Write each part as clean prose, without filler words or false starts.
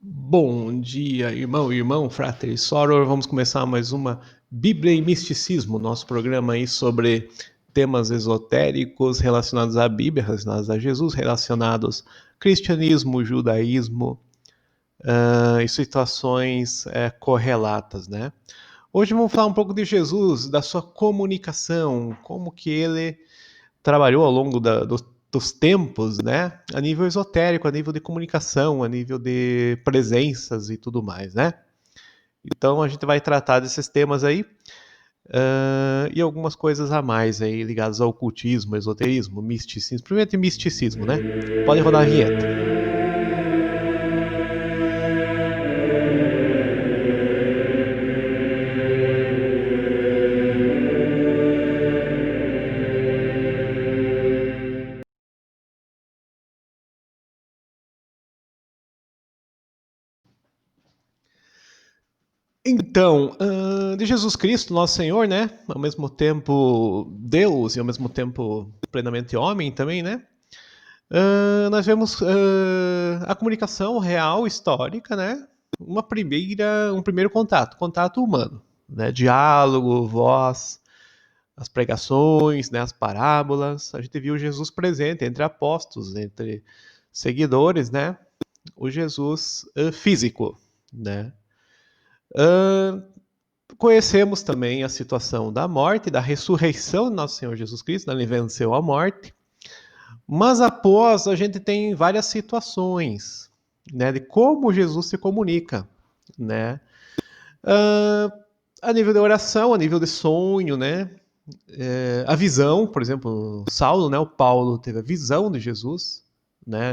Bom dia, irmão, frater e soror. Vamos começar mais uma Bíblia e Misticismo, nosso programa aí sobre temas esotéricos relacionados à Bíblia, relacionados a Jesus, relacionados ao cristianismo, judaísmo e situações correlatas, né? Hoje vamos falar um pouco de Jesus, da sua comunicação, como que ele trabalhou ao longo dos tempos, né? A nível esotérico, a nível de comunicação, a nível de presenças e tudo mais, né? Então a gente vai tratar desses temas aí e algumas coisas a mais aí ligadas ao ocultismo, esoterismo, misticismo. Primeiro tem misticismo, né? Pode rodar a vinheta. Então, de Jesus Cristo, nosso Senhor, né? Ao mesmo tempo Deus e ao mesmo tempo plenamente homem também, né? Nós vemos a comunicação real, histórica, né? Um primeiro contato humano, né? Diálogo, voz, as pregações, né? As parábolas. A gente viu Jesus presente entre apóstolos, entre seguidores, né? O Jesus físico, né? Uh, Conhecemos também a situação da morte, da ressurreição de nosso Senhor Jesus Cristo, né? Ele venceu a morte. Mas após, a gente tem várias situações, né, de como Jesus se comunica, né? Ah, a nível de oração, a nível de sonho, né? A visão, por exemplo, Saulo, né? O Paulo teve a visão de Jesus, né?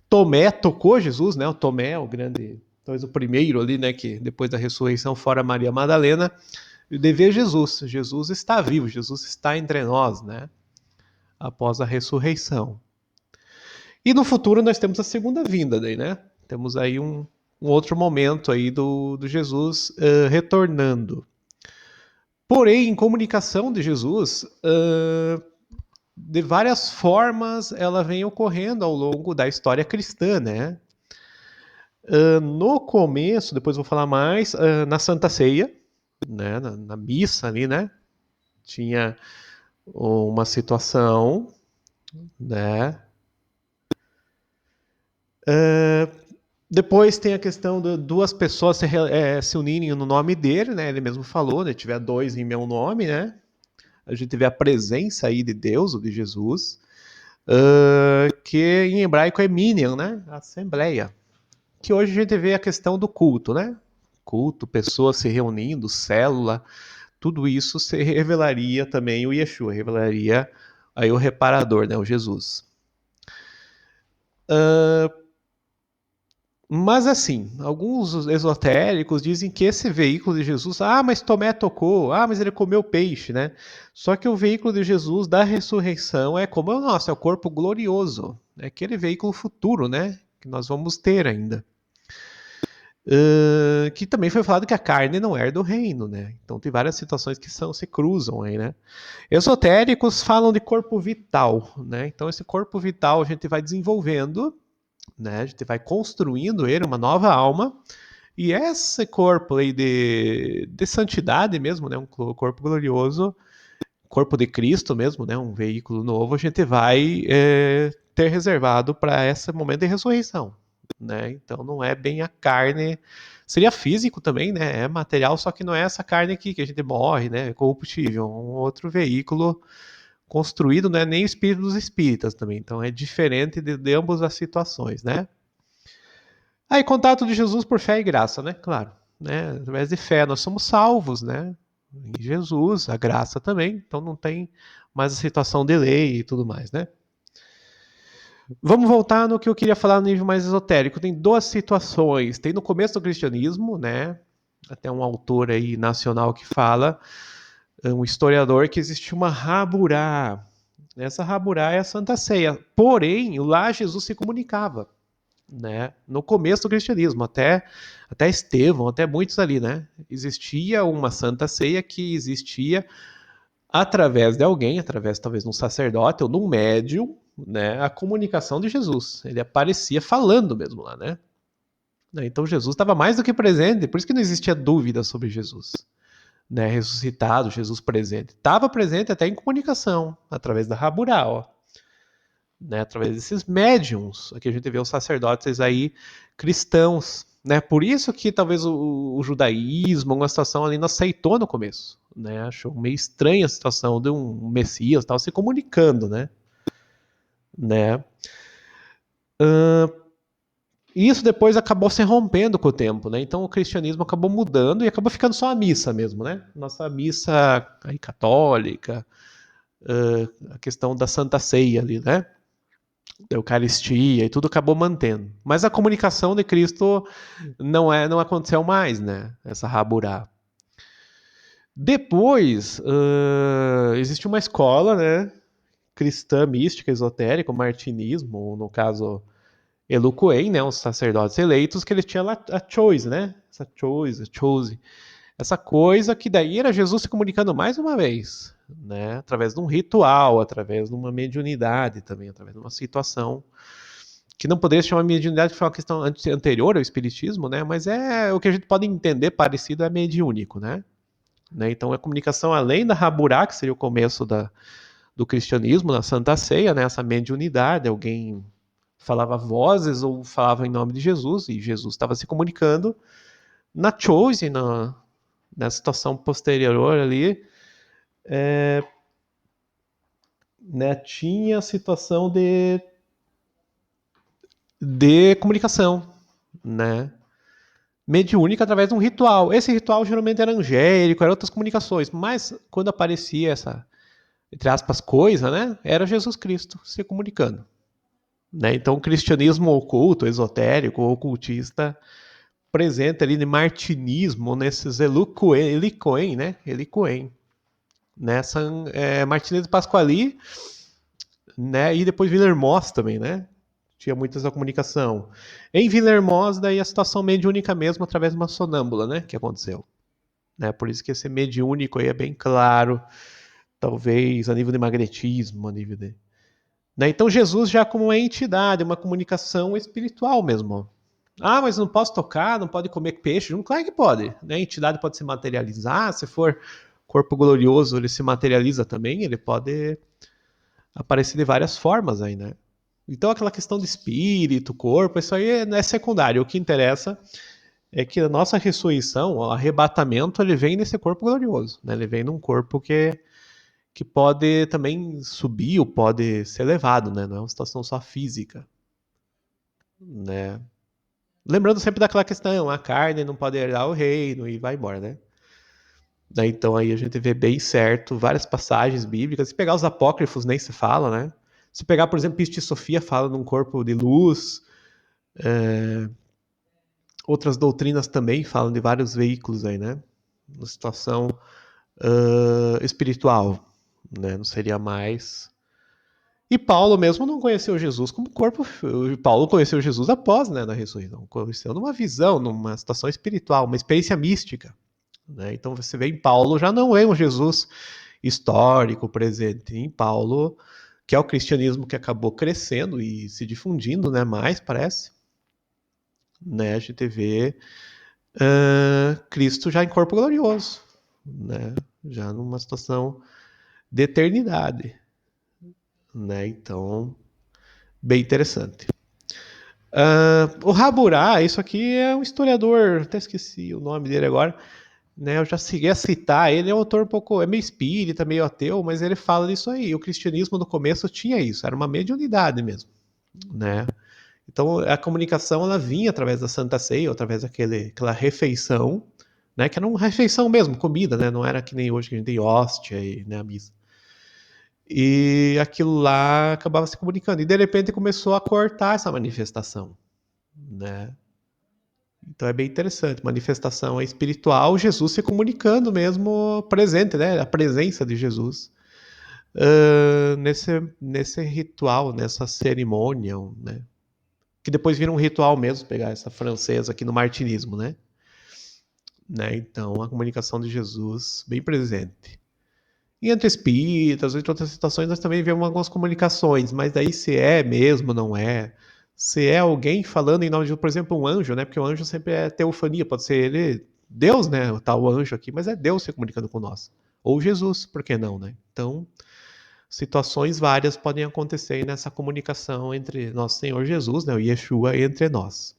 Tomé tocou Jesus, né? O Tomé, o grande, talvez o primeiro ali, né? Que depois da ressurreição, fora Maria Madalena, de ver Jesus. Jesus está vivo, Jesus está entre nós, né? Após a ressurreição. E no futuro nós temos a segunda vinda daí, né? Temos aí um outro momento aí do Jesus retornando. Porém, em comunicação de Jesus, de várias formas ela vem ocorrendo ao longo da história cristã, né? No começo, depois vou falar mais, na Santa Ceia, né? Na missa ali, né? Tinha uma situação, né? Depois tem a questão de duas pessoas se unirem no nome dele, né? Ele mesmo falou, né? Tiver dois em meu nome, né? A gente vê a presença aí de Deus, ou de Jesus, que em hebraico é minyan, né? Assembleia. Que hoje a gente vê a questão do culto, né? Culto, pessoas se reunindo, célula, tudo isso se revelaria também o Yeshua, revelaria aí o reparador, né? O Jesus. Mas assim, alguns esotéricos dizem que esse veículo de Jesus, mas Tomé tocou, mas ele comeu peixe, né? Só que o veículo de Jesus da ressurreição é como é o nosso, é o corpo glorioso, é aquele veículo futuro, né? Que nós vamos ter ainda. Que também foi falado que a carne não é do reino, né? Então tem várias situações que se cruzam aí, né? Esotéricos falam de corpo vital, né? Então esse corpo vital a gente vai desenvolvendo, né? A gente vai construindo ele, uma nova alma, e esse corpo aí de santidade mesmo, né? Um corpo glorioso, corpo de Cristo mesmo, né? Um veículo novo, a gente vai ter reservado para esse momento de ressurreição, né? Então não é bem a carne, seria físico também, né? É material, só que não é essa carne aqui que a gente morre, né? É corruptível, um outro veículo construído, não é nem o espírito dos espíritas também, então é diferente de ambas as situações, né? Aí, contato de Jesus por fé e graça, né? Claro, né? Através de fé nós somos salvos, né? Em Jesus, a graça também, então não tem mais a situação de lei e tudo mais, né? Vamos voltar no que eu queria falar no nível mais esotérico. Tem duas situações. Tem no começo do cristianismo, né? Até um autor aí nacional que fala, um historiador, que existe uma Haburá. Essa Haburá é a Santa Ceia. Porém, lá Jesus se comunicava, né? No começo do cristianismo, até Estevão, até muitos ali, né? Existia uma Santa Ceia que existia através de alguém, através talvez de um sacerdote ou de um médium, né? A comunicação de Jesus. Ele aparecia falando mesmo lá, né? né? Então Jesus estava mais do que presente, por isso que não existia dúvida sobre Jesus, né? Ressuscitado, Jesus presente. Estava presente até em comunicação, através da Haburá, ó, né? Através desses médiums. Aqui a gente vê os sacerdotes aí cristãos, né? Por isso que talvez o judaísmo, uma situação ali, não aceitou no começo, né? Achou meio estranha a situação de um Messias tal se comunicando, né? E isso depois acabou se rompendo com o tempo, né? Então o cristianismo acabou mudando e acabou ficando só a missa mesmo, né? Nossa missa aí, católica, a questão da Santa Ceia ali, né? Da Eucaristia e tudo acabou mantendo. Mas a comunicação de Cristo não aconteceu mais, né? Essa raburá. Depois, existe uma escola, né? Cristã, mística, esotérica, o martinismo, no caso Elucoen, né, os sacerdotes eleitos, que eles tinham lá a choice, né? Essa choice, a chose. Essa coisa que daí era Jesus se comunicando mais uma vez, né? Através de um ritual, através de uma mediunidade também, através de uma situação que não poderia se chamar mediunidade, que foi uma questão anterior ao espiritismo, né? Mas é o que a gente pode entender parecido é mediúnico, né? Então a comunicação além da Haburá, que seria o começo do cristianismo, na Santa Ceia, né? Essa mediunidade, alguém falava vozes ou falava em nome de Jesus, e Jesus estava se comunicando na Chose, na situação posterior ali, né, tinha a situação de comunicação, né, mediúnica através de um ritual. Esse ritual geralmente era angélico, eram outras comunicações, mas quando aparecia essa, entre aspas, coisa, né, era Jesus Cristo se comunicando. Né? Então o cristianismo oculto, esotérico, ocultista, presente ali no martinismo, nesses Elicoen, né? Elicoen. Nessa Martinez Pasquali, né? E depois Villermoz também, né? Tinha muita essa comunicação. Em Villermoz, daí a situação mediúnica mesmo, através de uma sonâmbula, né? Que aconteceu. Né? Por isso que esse mediúnico aí é bem claro, talvez a nível de magnetismo, a nível de... Né? Então Jesus já como uma entidade, uma comunicação espiritual mesmo. Ah, mas não posso tocar, não pode comer peixe? Não, claro que pode. Né? A entidade pode se materializar, se for corpo glorioso, ele se materializa também, ele pode aparecer de várias formas aí, né? Então aquela questão de espírito, corpo, isso aí é secundário. O que interessa é que a nossa ressurreição, o arrebatamento, ele vem nesse corpo glorioso, né? Ele vem num corpo que pode também subir ou pode ser elevado, né? Não é uma situação só física, né? Lembrando sempre daquela questão, a carne não pode herdar o reino e vai embora, né? Daí, então aí a gente vê bem certo várias passagens bíblicas. Se pegar os apócrifos, nem se fala, né? Se pegar, por exemplo, Piste Sofia fala num corpo de luz. Outras doutrinas também falam de vários veículos aí, né? Na situação espiritual, né? Não seria mais. E Paulo mesmo não conheceu Jesus como corpo. Paulo conheceu Jesus após, né, na ressurreição. Conheceu numa visão, numa situação espiritual, uma experiência mística. Né? Então você vê em Paulo já não é um Jesus histórico presente. Em Paulo, que é o cristianismo que acabou crescendo e se difundindo, né, mais parece. Né? A gente vê Cristo já em corpo glorioso, né? Já numa situação de eternidade. Né? Então, bem interessante. O Haburá, isso aqui é um historiador, até esqueci o nome dele agora, né? Eu já cheguei a citar, ele é um autor um pouco, é meio espírita, meio ateu, mas ele fala disso aí. O cristianismo no começo tinha isso, era uma mediunidade mesmo, né? Então a comunicação ela vinha através da Santa Ceia, através daquela refeição, né? Que era uma refeição mesmo, comida, né? Não era que nem hoje que a gente tem hóstia e né, a missa. E aquilo lá acabava se comunicando. E de repente começou a cortar essa manifestação, né? Então é bem interessante. Manifestação espiritual, Jesus se comunicando mesmo presente, né? A presença de Jesus nesse ritual, nessa cerimônia, né? Que depois vira um ritual mesmo, pegar essa francesa aqui no martinismo, né? Então a comunicação de Jesus bem presente. E entre espíritas, entre outras situações, nós também vemos algumas comunicações, mas daí se é mesmo, não é. Se é alguém falando em nome de, por exemplo, um anjo, né? Porque o anjo sempre é teofania, pode ser ele, Deus, né? O tal anjo aqui, mas é Deus se comunicando com nós. Ou Jesus, por que não, né? Então, situações várias podem acontecer nessa comunicação entre nosso Senhor Jesus, né? O Yeshua entre nós,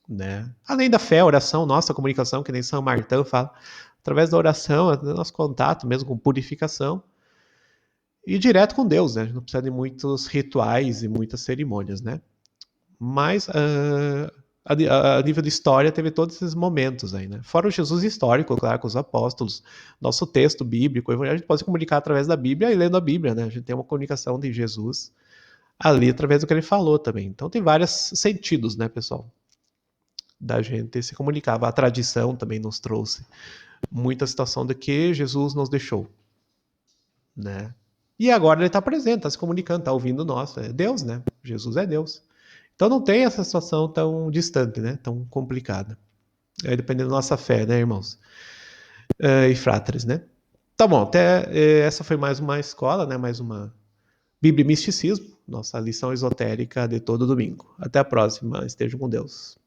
né? Além da fé, oração, nossa comunicação, que nem São Martão fala, através da oração, nosso contato mesmo com purificação e direto com Deus, né? Não precisa de muitos rituais e muitas cerimônias, né? Mas a nível de história teve todos esses momentos aí, né? Fora o Jesus histórico, claro, com os apóstolos, nosso texto bíblico, a gente pode se comunicar através da Bíblia e lendo a Bíblia, né? A gente tem uma comunicação de Jesus ali através do que ele falou também. Então tem vários sentidos, né, pessoal? Da gente se comunicar. A tradição também nos trouxe muita situação de que Jesus nos deixou, né? E agora ele está presente, está se comunicando, está ouvindo nós. É Deus, né? Jesus é Deus. Então não tem essa situação tão distante, né? Tão complicada. É dependendo da nossa fé, né, irmãos? E fráteres, né? Tá bom, até essa foi mais uma escola, né? Mais uma Bíblia e Misticismo, nossa lição esotérica de todo domingo. Até a próxima. Estejam com Deus.